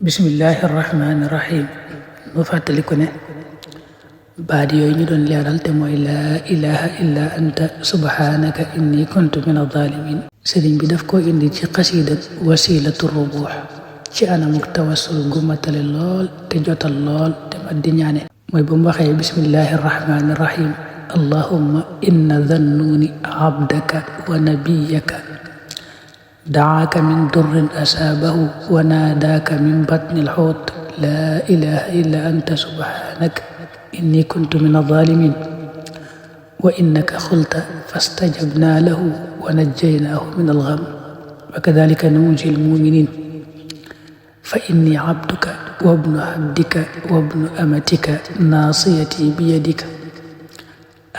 bismillahi rahmaani rahim nu fàttaliku ne baat yooyu ñu doon leeral te mooy laa ilaha illa anta subhanaka inni kuntu min adh-dhalimin sëriñ bi daf koo indi ci xasiida wasilatu rubuux ci anamuk tawassul gu matale lool te jotal lool te mat di ñaane mooy bu mu waxee bismillahi rahmaani rahim allahumma inna dhannuuni abdaka wa nabiyaka daaka min durrin asaabahu wa naadaaka min batni alxuut laa ilaha illa anta subhanaka inni kuntu min adh-dhalimin wa innaka xulta fastajabnaa lahu wa najjaynaahu min algham wa kadhalika nunji almuminin fa inni abduka wa ibnu abdika wa ibnu amatika naasiyati biyadika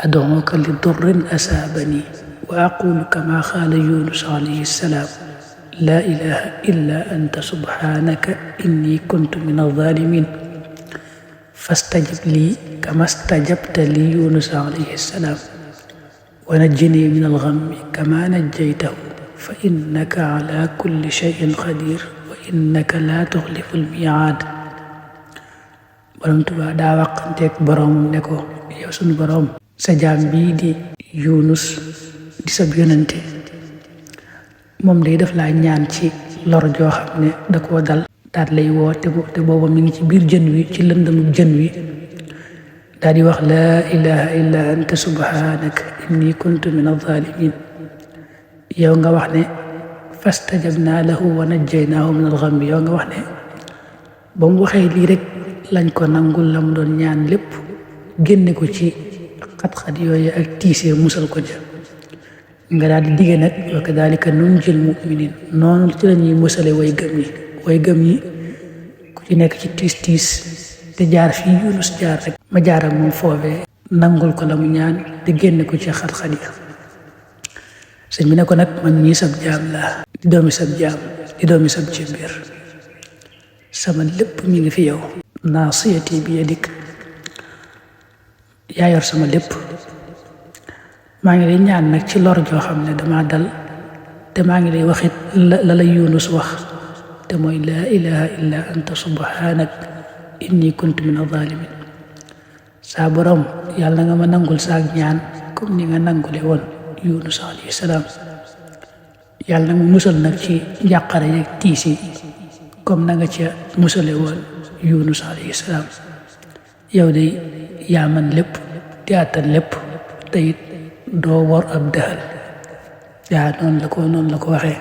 ad'uka li durrin asaabani wa aqulu kama qaala Yunus alayhi salaam laa ilaha illa anta subhanaka inni kuntu min adh-dhalimin fastajib lii kama stajabta li Yunus alayhi salaam wa najjini min al-ghammi kama najjaytahu fa innaka ala kulli shay'in qadir wa innaka laa tuxlifu al-miicaad. Borom Tuubaa daa waqanteeg boroomam ne ko yow sunu boroom sa jaam bii di Yunus di sab yonante moom day daf laa ñaan ci lor joo xam ne da koo dal daal lay woo te booba mi ngi ci biir jën wi ci lëndamuk jën wi daal di wax laa ilaha illa anta subhanaka inni kuntu min adh-dhalimin yow nga wax ne fastajabnaa lahu wa najjaynaahu min al-ghammi yow nga wax ne ba mu waxee lii rek lañ ko nangul la mu doon ñaan lépp génne ko ci xat-xat yooyu ak tiisee musal ko ja nga daal di digge nag wa kadhalika nunjil muminin noonu ci la ñuy musale way gëm yi ku ci nekk ci tiis te jaar fii Yunus jaar rek ma jaar ak moom foofee nangul ko la mu ñaan te génne ko ci xat-xat yi sëñ bi ne ko nag man mii sab jaam laa di doomi sab jaam di doomi sab ci biir sama lépp mi ngi fi yow naasiyati bi yadik yaa yor sama lépp maa ngi lay ñaan nag ci lor joo xam ne dama dal te maa ngi lay waxit la la Yunus wax te mooy laa ilaha illa anta subhanak inni kuntu min adh-dhalimin saa borom yàlla nga ma nangul saak ñaan comme ni nga nangule woon Yunus alayhi salaam yàlla nga musal nag ci njàqare yeeg tiis yi comme na nga ca musale woon Yunus alayhi salaam yow de yaa man lépp te àttan lépp te it doo wor ab dëxal yaa noonu la ko waxee